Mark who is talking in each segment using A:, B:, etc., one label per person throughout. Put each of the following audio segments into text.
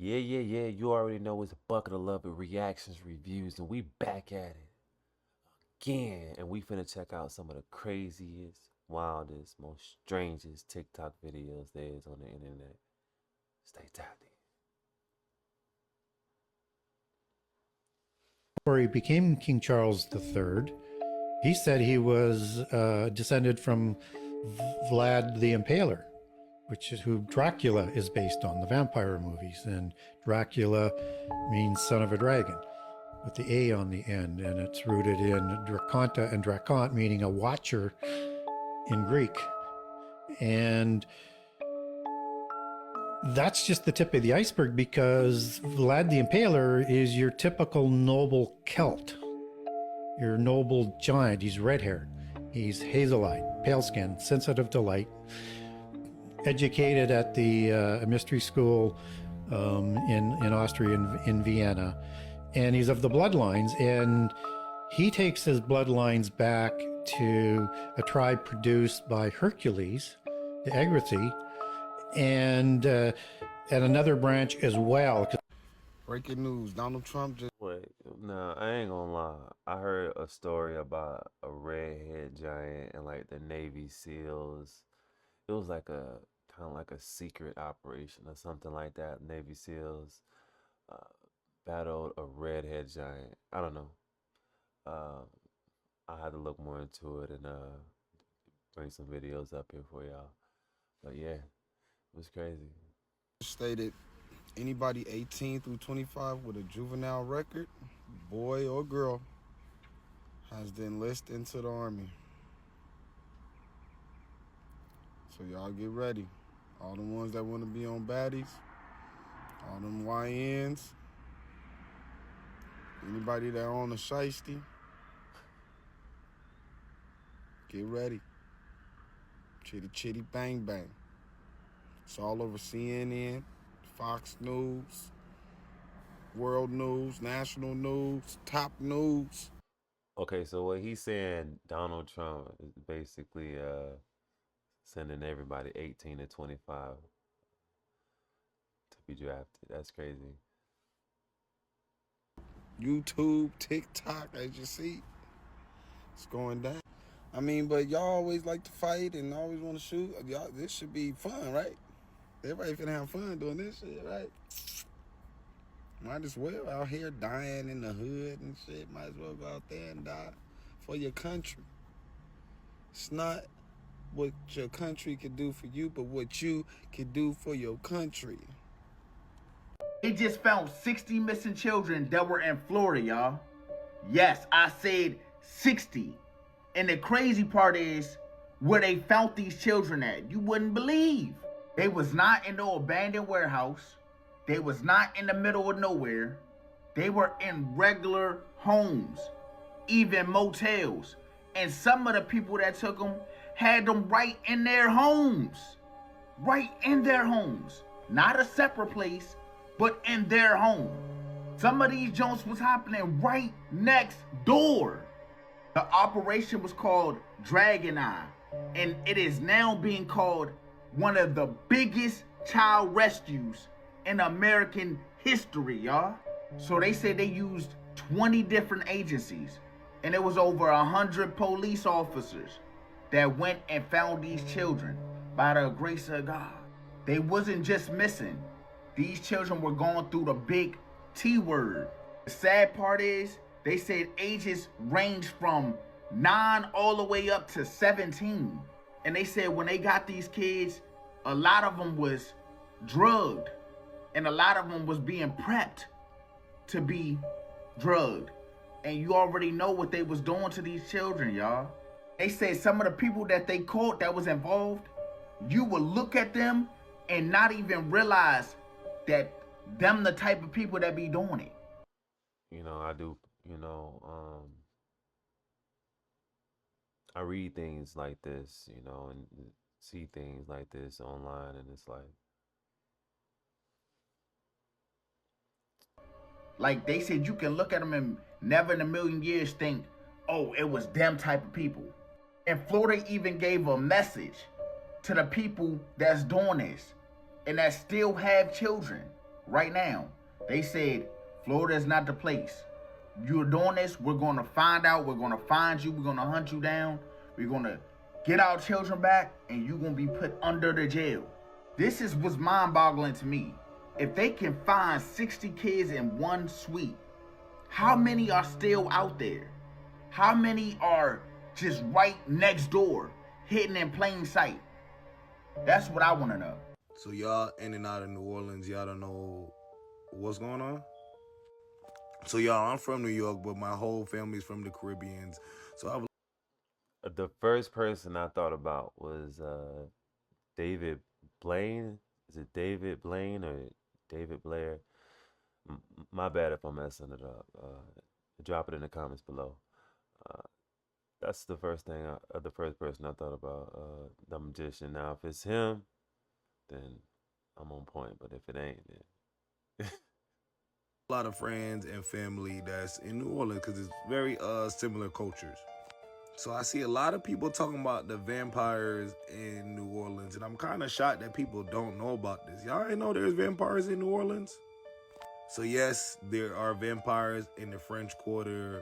A: Yeah. You already know it's a bucket of love and reactions, reviews, and we back at it again. And we finna check out some of the craziest, wildest, most strangest TikTok videos there is on the internet. Stay tapped in.
B: Before he became King Charles III, he said he was descended from Vlad the Impaler, which is who Dracula is based on, the vampire movies. And Dracula means son of a dragon with the A on the end, and it's rooted in Draconta and Dracont, meaning a watcher in Greek. And that's just the tip of the iceberg, because Vlad the Impaler is your typical noble Celt, your noble giant. He's red-haired, he's hazel-eyed, pale-skinned, sensitive to light, educated at the mystery school in Austria, in Vienna, and he's of the bloodlines, and he takes his bloodlines back to a tribe produced by Hercules, the Agrathi, and another branch as well.
C: Breaking news, Donald Trump just...
A: Wait, no, I ain't gonna lie. I heard a story about a redhead giant and like the Navy SEALs. It was like a kind of like a secret operation or something like that. Navy SEALs uh, battled a redhead giant. I don't know. Uh, I had to look more into it and bring some videos up here for y'all. But yeah, it was crazy.
C: stated anybody 18 through 25 with a juvenile record, boy or girl, has to enlist into the Army. So y'all get ready. All the ones that want to be on baddies, all them YNs, anybody that on a shiesty, get ready. Chitty chitty bang bang. It's all over CNN, Fox News, World News, National News, Top News.
A: Okay, so what he's saying, Donald Trump is basically sending everybody 18 to 25 to be drafted. That's crazy.
C: YouTube, TikTok, as you see, it's going down. I mean, but y'all always like to fight and always want to shoot. Y'all, this should be fun, right? Everybody finna have fun doing this shit, right? Might as well out here dying in the hood and shit. Might as well go out there and die for your country. It's not what your country could do for you, but what you could do for your country.
D: They just found 60 missing children that were in Florida, y'all. Yes, I said 60. And the crazy part is where they found these children at. You wouldn't believe. They was not in no abandoned warehouse. They was not in the middle of nowhere. They were in regular homes, even motels. And some of the people that took them had them right in their homes. Right in their homes. Not a separate place, but in their home. Some of these joints was happening right next door. The operation was called Dragon Eye, and it is now being called one of the biggest child rescues in American history, y'all. So they said they used 20 different agencies, and it was over 100 police officers that went and found these children by the grace of God. They wasn't just missing. These children were going through the big T word. The sad part is, they said ages range from 9 all the way up to 17. And they said when they got these kids, a lot of them was drugged. And a lot of them was being prepped to be drugged. And you already know what they was doing to these children, y'all. They said some of the people that they caught that was involved, you would look at them and not even realize that them the type of people that be doing it.
A: You know, I do, I read things like this, and see things like this online, and it's
D: like they said, you can look at them and never in a million years think, oh, it was them type of people. And Florida even gave a message to the people that's doing this and that still have children right now. They said, Florida is not the place. You're doing this, we're going to find out, we're going to find you, we're going to hunt you down, we're going to get our children back, and you're going to be put under the jail. This is what's mind-boggling to me. If they can find 60 kids in one suite, how many are still out there? How many are just right next door, hidden in plain sight? That's what I want to know.
C: So y'all in and out of New Orleans, y'all don't know what's going on? So y'all, I'm from New York, but my whole family's from the Caribbeans. So I've
A: The first person I thought about was David Blaine. Is it David Blaine or David Blair? My bad if I'm messing it up. Drop it in the comments below. Uh, that's the first thing, the first person I thought about, the magician. Now, if it's him, then I'm on point. But if it ain't, then
C: a lot of friends and family that's in New Orleans because it's very similar cultures. So I see a lot of people talking about the vampires in New Orleans, and I'm kind of shocked that people don't know about this. Y'all ain't know there's vampires in New Orleans? So yes, there are vampires in the French Quarter,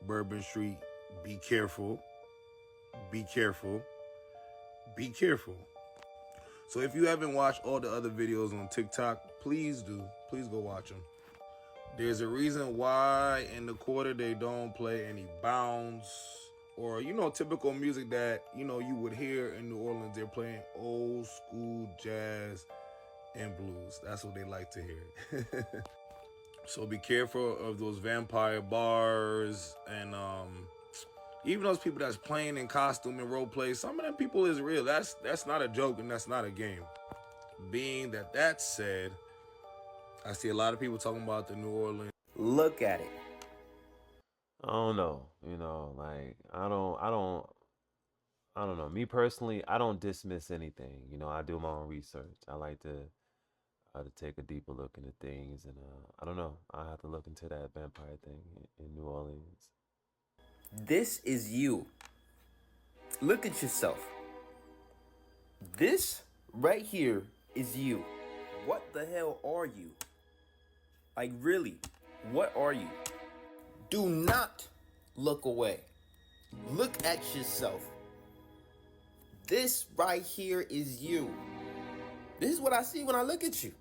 C: Bourbon Street. Be careful. Be careful. Be careful. So if you haven't watched all the other videos on TikTok, please do. Please go watch them. There's a reason why in the Quarter they don't play any bounce or, typical music that, you would hear in New Orleans. They're playing old school jazz and blues. That's what they like to hear. So be careful of those vampire bars and even those people that's playing in costume and role play. Some of them people is real. That's not a joke and that's not a game. Being that said, I see a lot of people talking about the New Orleans.
E: Look at it.
A: I don't know. Like I don't know. Me personally, I don't dismiss anything. I do my own research. I like to take a deeper look into things, and I don't know. I have to look into that vampire thing in New Orleans.
E: This is you. Look at yourself. This right here is you. What the hell are you? Like, really, what are you? Do not look away. Look at yourself. This right here is you. This is what I see when I look at you.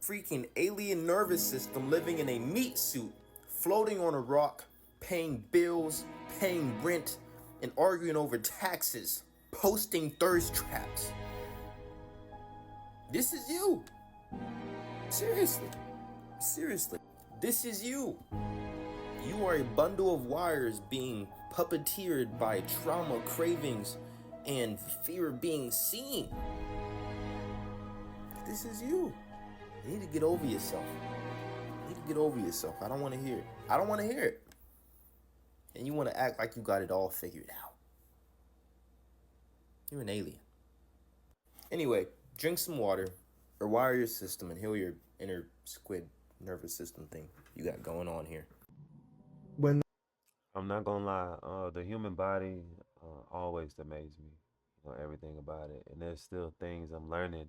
E: Freaking alien nervous system living in a meat suit, floating on a rock, paying bills, paying rent, and arguing over taxes, posting thirst traps. This is you. Seriously. Seriously. This is you. You are a bundle of wires being puppeteered by trauma, cravings, and fear of being seen. This is you. You need to get over yourself. You need to get over yourself. I don't want to hear it. I don't want to hear it. And you want to act like you got it all figured out. You're an alien. Anyway, drink some water, rewire your system, and heal your inner squid nervous system thing you got going on here.
A: I'm not gonna lie. The human body always amazed me. Everything about it, and there's still things I'm learning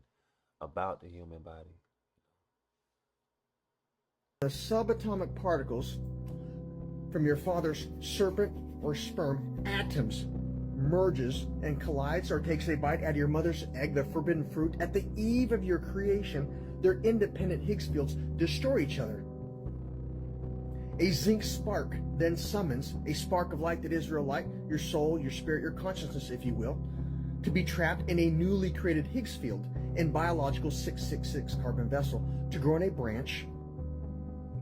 A: about the human body.
F: The subatomic particles from your father's serpent or sperm atoms merges and collides or takes a bite out of your mother's egg, the forbidden fruit, at the eve of your creation. Their independent Higgs fields destroy each other. A zinc spark then summons a spark of light that is real light, your soul, your spirit, your consciousness, if you will, to be trapped in a newly created Higgs field and biological 666 carbon vessel to grow in a branch,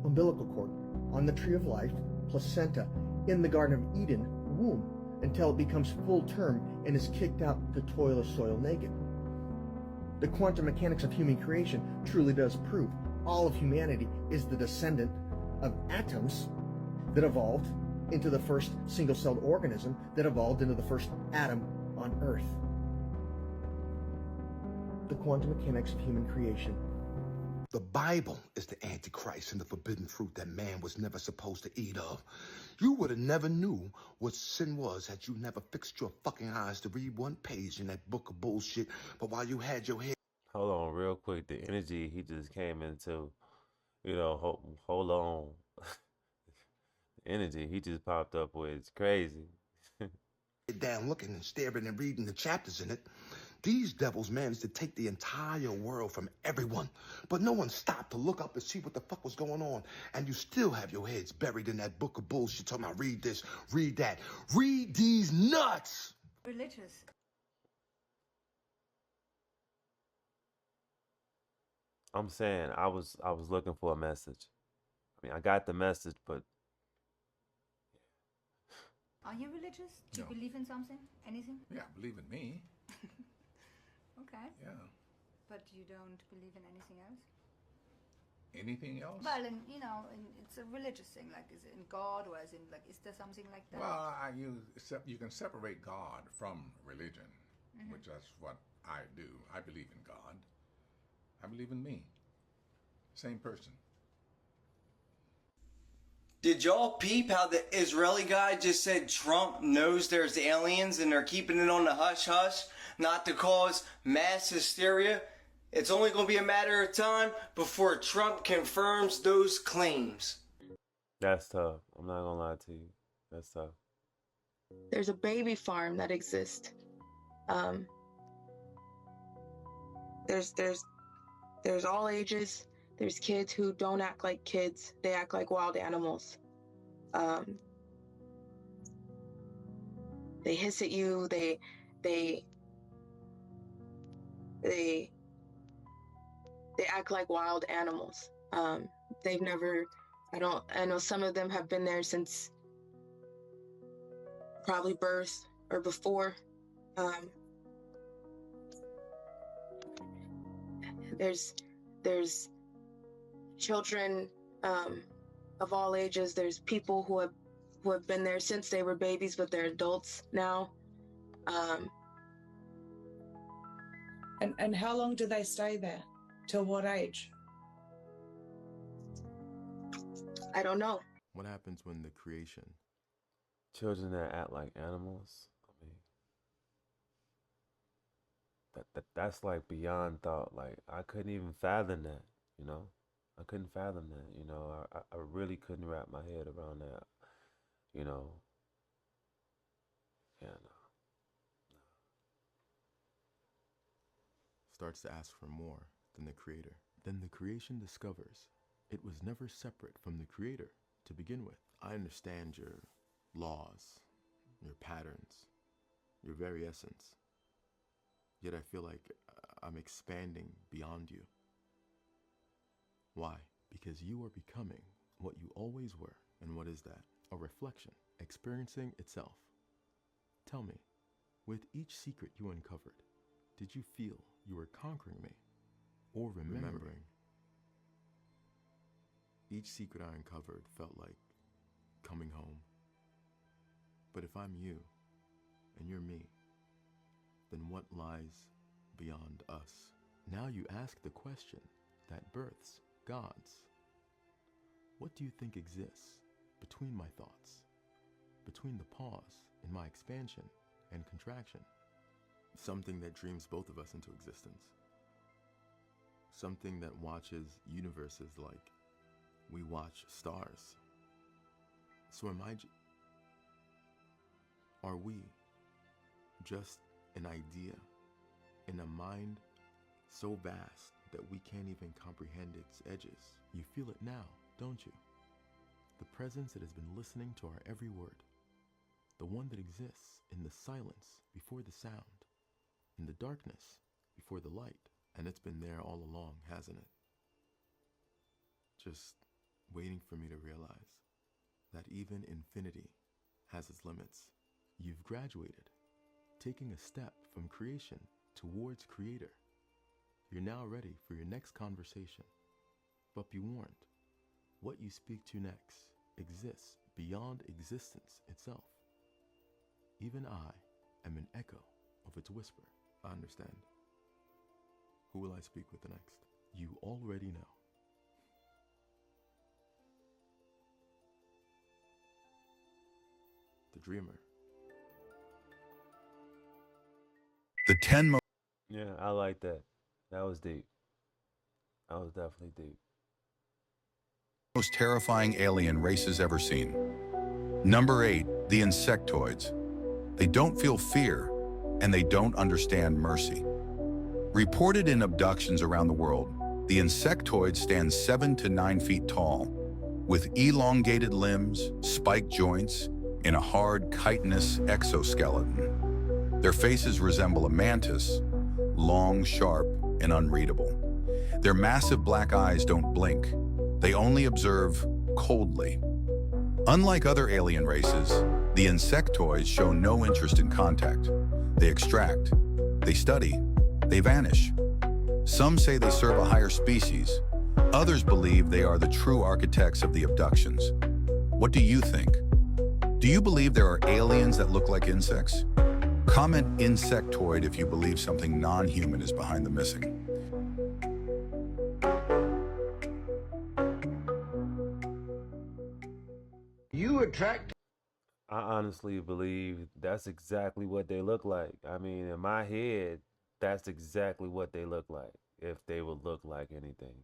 F: umbilical cord, on the tree of life, placenta, in the Garden of Eden, womb, until it becomes full term and is kicked out to toil the soil naked. The quantum mechanics of human creation truly does prove all of humanity is the descendant of atoms that evolved into the first single-celled organism that evolved into the first atom on Earth. The quantum mechanics of human creation.
G: The Bible is the Antichrist and the forbidden fruit that man was never supposed to eat of. You would have never knew what sin was had you never fixed your fucking eyes to read one page in that book of bullshit. But while you had your head...
A: Hold on real quick. The energy he just came into hold on. The energy he just popped up with is crazy.
G: Down looking and staring and reading the chapters in it. These devils managed to take the entire world from everyone, but no one stopped to look up and see what the fuck was going on. And you still have your heads buried in that book of bullshit talking about read this, read that, read these nuts.
H: Religious.
A: I'm saying I was looking for a message. I mean, I got the message, but
H: Are you religious? Do you
I: No.
H: believe in something? Anything?
I: Yeah, believe in me.
H: Okay.
I: Yeah.
H: But you don't believe in anything else?
I: Anything else?
H: Well, it's a religious thing. Like, is it in God, or is there something like that?
I: Well, you can separate God from religion, which is what I do. I believe in God. I believe in me. Same person.
J: Did y'all peep how the Israeli guy just said Trump knows there's aliens and they're keeping it on the hush-hush not to cause mass hysteria? It's only going to be a matter of time before Trump confirms those claims.
A: that's tough. I'm not gonna lie to you. That's tough.
K: There's a baby farm that exists. There's all ages. There's kids who don't act like kids. They act like wild animals. They hiss at you. They act like wild animals. They've never. I know some of them have been there since probably birth or before. There's children of all ages. There's people who have been there since they were babies, but they're adults now.
L: And how long do they stay there? Till what age?
K: I don't know.
M: What happens when the creation?
A: Children that act like animals. I mean, that's like beyond thought. Like I couldn't even fathom that. You know, I couldn't fathom that. You know, I really couldn't wrap my head around that. You know, yeah, no.
M: Starts to ask for more than the creator. Then the creation discovers it was never separate from the creator to begin with. I understand your laws, your patterns, your very essence. Yet I feel like I'm expanding beyond you. Why? Because you are becoming what you always were. And what is that? A reflection, experiencing itself. Tell me, with each secret you uncovered, did you feel you were conquering me or remembering? Each secret I uncovered felt like coming home. But if I'm you and you're me, then what lies beyond us? Now you ask the question that births gods. What do you think exists between my thoughts, between the pause in my expansion and contraction? Something that dreams both of us into existence. Something that watches universes like we watch stars. So are we just an idea in a mind so vast that we can't even comprehend its edges? You feel it now, don't you? The presence that has been listening to our every word. The one that exists in the silence before the sound, in the darkness before the light. And it's been there all along, hasn't it? Just waiting for me to realize that even infinity has its limits. You've graduated, taking a step from creation towards creator. You're now ready for your next conversation. But be warned, what you speak to next exists beyond existence itself. Even I am an echo of its whisper. I understand. Who will I speak with next? You already know. The dreamer.
N: The 10
A: Yeah, I like that. That was deep. That was definitely deep.
N: most terrifying alien races ever seen. Number 8, the insectoids. They don't feel fear, and they don't understand mercy. Reported in abductions around the world, the insectoids stand 7 to 9 feet tall, with elongated limbs, spiked joints, and a hard, chitinous exoskeleton. Their faces resemble a mantis, long, sharp, and unreadable. Their massive black eyes don't blink. They only observe coldly. Unlike other alien races, the insectoids show no interest in contact. They extract, they study, they vanish. Some say they serve a higher species. Others believe they are the true architects of the abductions. What do you think? Do you believe there are aliens that look like insects? Comment insectoid if you believe something non-human is behind the missing.
O: You attract.
A: I honestly believe that's exactly what they look like. I mean, in my head, that's exactly what they look like, if they would look like anything.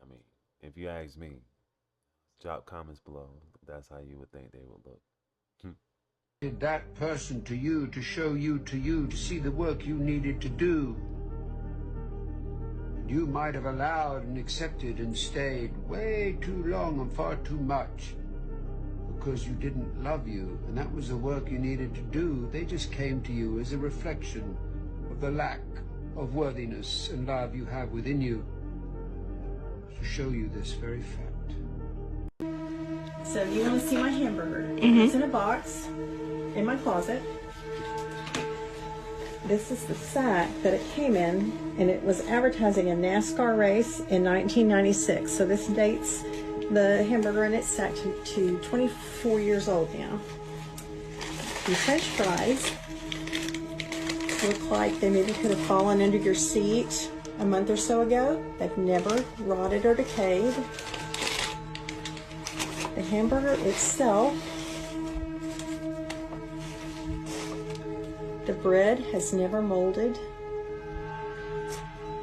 A: I mean, if you ask me, drop comments below. That's how you would think they would look.
O: Did that person to you to show you to see the work you needed to do. And you might have allowed and accepted and stayed way too long and far too much because you didn't love you, and that was the work you needed to do. They just came to you as a reflection of the lack of worthiness and love you have within you, to show you this very fact.
P: So you want to see my hamburger? It's in a box in my closet. This is the sack that it came in, and it was advertising a NASCAR race in 1996. So this dates the hamburger in its sack to 24 years old now. The French fries look like they maybe could have fallen under your seat a month or so ago. They've never rotted or decayed. The hamburger itself, the bread has never molded.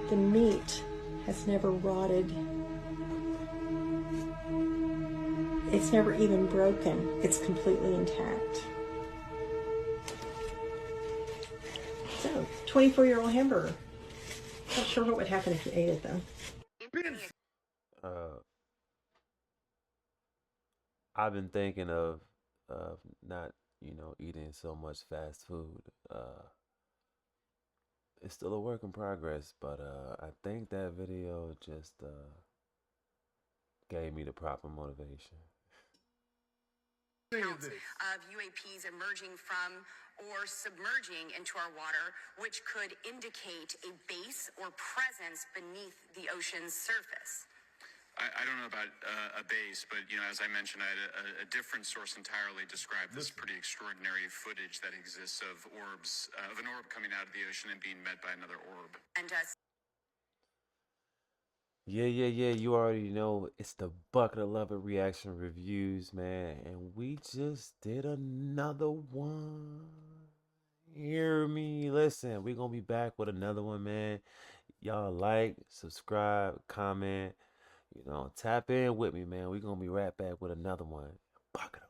P: The meat has never rotted. It's never even broken. It's completely intact. So, 24-year-old hamburger. Not sure what would happen if you ate it though.
A: I've been thinking of not, eating so much fast food. It's still a work in progress, but I think that video just gave me the proper motivation.
Q: Of UAPs emerging from or submerging into our water, which could indicate a base or presence beneath the ocean's surface.
R: I don't know about a base, but as I mentioned, I had a different source entirely describe this pretty extraordinary footage that exists of orbs, of an orb coming out of the ocean and being met by another orb.
Q: And
A: Yeah, you already know it's the Bucket of Love Reaction Reviews, man. And we just did another one. Hear me? Listen, we're going to be back with another one, man. Y'all like, subscribe, comment, tap in with me, man. We're going to be right back with another one. Bucket of